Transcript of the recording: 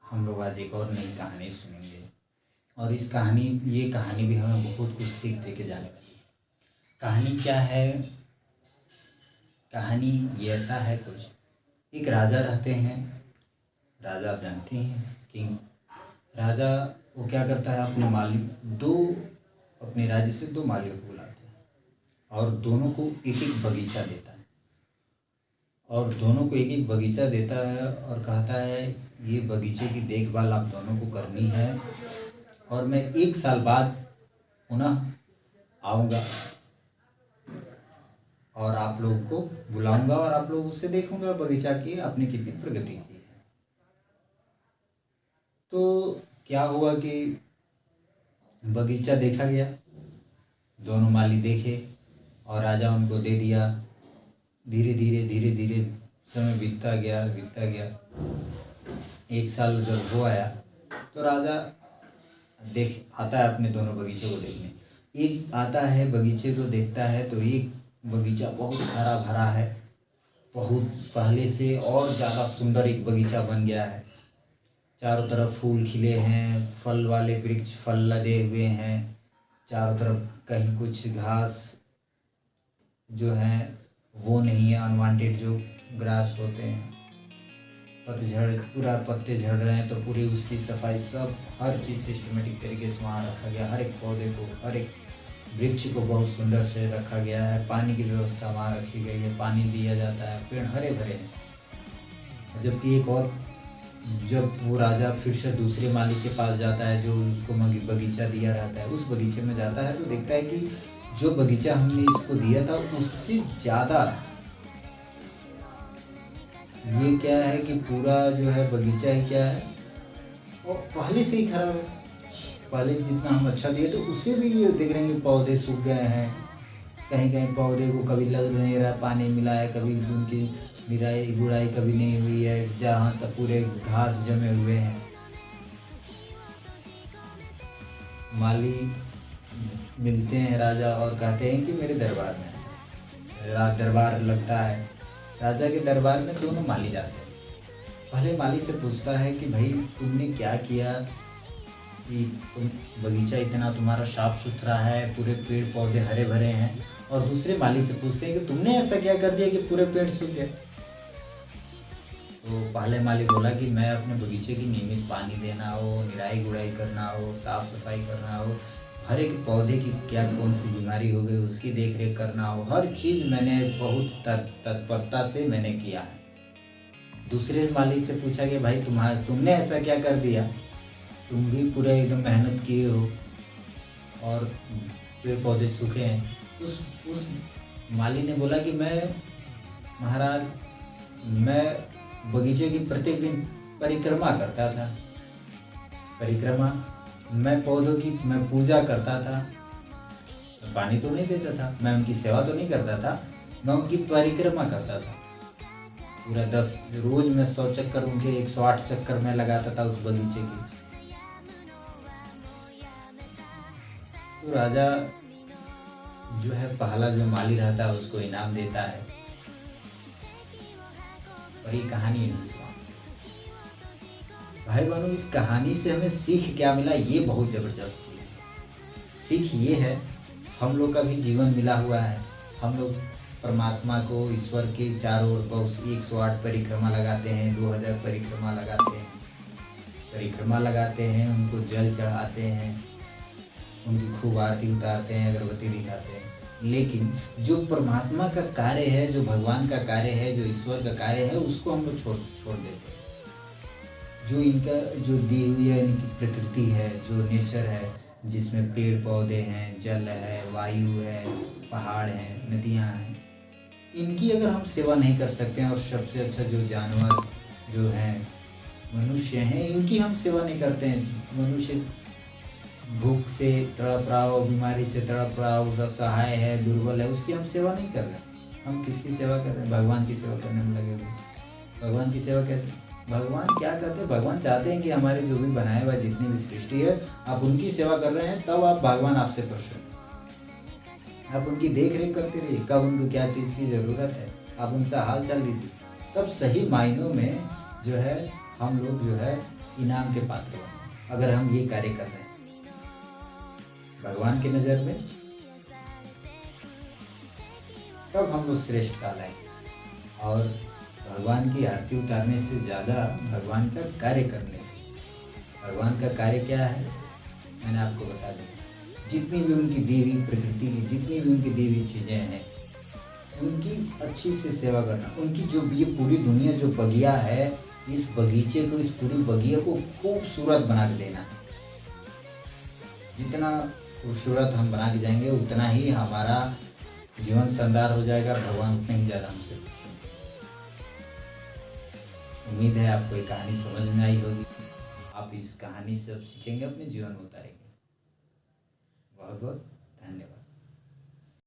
हम लोग आज एक और नई कहानी सुनेंगे और ये कहानी भी हमें बहुत कुछ सीख दे के जाने वाली है। कहानी क्या है? कहानी ये ऐसा है, कुछ एक राजा रहते हैं। राजा आप जानते हैं, किंग राजा। वो क्या करता है, अपने राज्य से दो मालियों को बुलाते हैं और दोनों को एक एक बगीचा देता है और कहता है ये बगीचे की देखभाल आप दोनों को करनी है और मैं 1 साल बाद पुनः आऊँगा और आप लोगों को बुलाऊंगा और आप लोग उससे देखूंगा बगीचा की आपने कितनी प्रगति की है। तो क्या हुआ कि बगीचा देखा गया, दोनों माली देखे और राजा उनको दे दिया। धीरे धीरे समय बीतता गया। 1 साल जब हो आया तो राजा आता है अपने दोनों बगीचे को देखने। एक आता है बगीचे को देखता है तो एक बगीचा बहुत हरा भरा है, बहुत पहले से और ज़्यादा सुंदर एक बगीचा बन गया है। चारों तरफ फूल खिले हैं, फल वाले वृक्ष फल लदे हुए हैं। चारों तरफ कहीं कुछ घास जो है वो नहीं है, अनवांटेड जो ग्रास होते हैं। पूरा पत्ते झड़ रहे हैं तो पूरी उसकी सफाई, सब हर चीज़ सिस्टमेटिक तरीके से वहाँ रखा गया। हर एक पौधे को, हर एक वृक्ष को बहुत सुंदर से रखा गया है। पानी की व्यवस्था वहाँ रखी गई है, पानी दिया जाता है, पेड़ हरे भरे हैं। जबकि एक और, जब वो राजा फिर से दूसरे मालिक के पास जाता है जो उसको बगीचा दिया रहता है, उस बगीचे में जाता है तो देखता है कि जो बगीचा हमने इसको दिया था उससे ज़्यादा ये क्या है कि पूरा जो है बगीचा ही क्या है और पहले से ही खराब है। पहले जितना हम अच्छा दिए तो उससे भी ये देख रहे हैं कि पौधे सूख गए हैं। कहीं कहीं पौधे को कभी लग नहीं रहा, पानी मिला है, कभी उनकी निराई गुड़ाई कभी नहीं हुई है, जहाँ तक पूरे घास जमे हुए हैं। माली मिलते हैं राजा और कहते हैं कि मेरे दरबार में दरबार लगता है। राजा के दरबार में दोनों माली जाते हैं। पहले माली से पूछता है कि भाई तुमने क्या किया कि तुम बगीचा इतना तुम्हारा साफ सुथरा है, पूरे पेड़ पौधे हरे भरे हैं। और दूसरे माली से पूछते हैं कि तुमने ऐसा क्या कर दिया कि पूरे पेड़ सूख गए। तो पहले माली बोला कि मैं अपने बगीचे की नियमित पानी देना हो, निराई गुड़ाई करना हो, साफ सफाई करना हो, हर एक पौधे की क्या कौन सी बीमारी हो गई उसकी देख रेख करना हो, हर चीज़ मैंने बहुत तत्परता से मैंने किया है। दूसरे माली से पूछा कि भाई तुमने ऐसा क्या कर दिया, तुम भी पूरा एकदम मेहनत किए हो और पेड़ पौधे सूखे हैं। उस माली ने बोला कि महाराज मैं बगीचे की प्रत्येक दिन परिक्रमा करता था। मैं पौधों की मैं पूजा करता था, पानी तो नहीं देता था, मैं उनकी सेवा तो नहीं करता था, मैं उनकी परिक्रमा करता था। पूरा 10 रोज में 100 चक्कर उनके 108 चक्कर में लगाता था उस बगीचे की। तो राजा जो है पहला जो माली रहता है उसको इनाम देता है और ये कहानी नहीं सुना। भाई बहनों, इस कहानी से हमें सीख क्या मिला, ये बहुत ज़बरदस्त चीज़ है। सीख ये है, हम लोग का भी जीवन मिला हुआ है। हम लोग परमात्मा को, ईश्वर के चारों ओर बहुत 108 परिक्रमा लगाते हैं, 2000 परिक्रमा लगाते हैं, उनको जल चढ़ाते हैं, उनकी खूब आरती उतारते हैं, अगरबत्ती दिखाते हैं। लेकिन जो परमात्मा का कार्य है, जो भगवान का कार्य है, जो ईश्वर का कार्य है, उसको हम लोग छोड़ देते हैं। जो दी हुई है इनकी प्रकृति है, जो नेचर है, जिसमें पेड़ पौधे हैं, जल है, वायु है, पहाड़ हैं, नदियाँ हैं, इनकी अगर हम सेवा नहीं कर सकते हैं और सबसे अच्छा जो जानवर जो हैं मनुष्य हैं, इनकी हम सेवा नहीं करते हैं। मनुष्य भूख से तड़प रहा हो, बीमारी से तड़प रहा हो, असहाय है, दुर्बल है, उसकी हम सेवा नहीं कर रहे। हम किसकी सेवा कर रहे हैं? भगवान की सेवा करने में लगे हुए। भगवान की सेवा कैसे? भगवान क्या करते हैं? भगवान चाहते हैं कि हमारे जो भी बनाए हुआ जितनी भी सृष्टि है, आप उनकी सेवा कर रहे हैं, तब आप भगवान आपसे प्रसन्न। आप उनकी देख रेख करते रहिए, कब उनको क्या चीज़ की ज़रूरत है आप उनका हाल चाल लीजिए, तब सही मायनों में जो है हम लोग जो है इनाम के पात्र बने अगर हम ये कार्य कर रहे हैं भगवान की नज़र में, तब हम लोग श्रेष्ठ कहलाएंगे। और भगवान की आरती उतारने से ज़्यादा भगवान का कार्य करने से। भगवान का कार्य क्या है मैंने आपको बता दिया। जितनी भी उनकी दी हुई प्रकृति की जितनी भी उनकी दी हुई चीज़ें हैं उनकी अच्छी से सेवा करना। उनकी जो ये पूरी दुनिया जो बगिया है, इस बगीचे को, इस पूरी बगिया को खूबसूरत बना के देना। जितना खूबसूरत हम बना के जाएंगे उतना ही हमारा जीवन शानदार हो जाएगा, भगवान उतना ही ज़्यादा हमसे खुश होंगे। उम्मीद है आपको ये कहानी समझ में आई होगी। आप इस कहानी से अब सीखेंगे, अपने जीवन में उतारेंगे। बहुत बहुत धन्यवाद।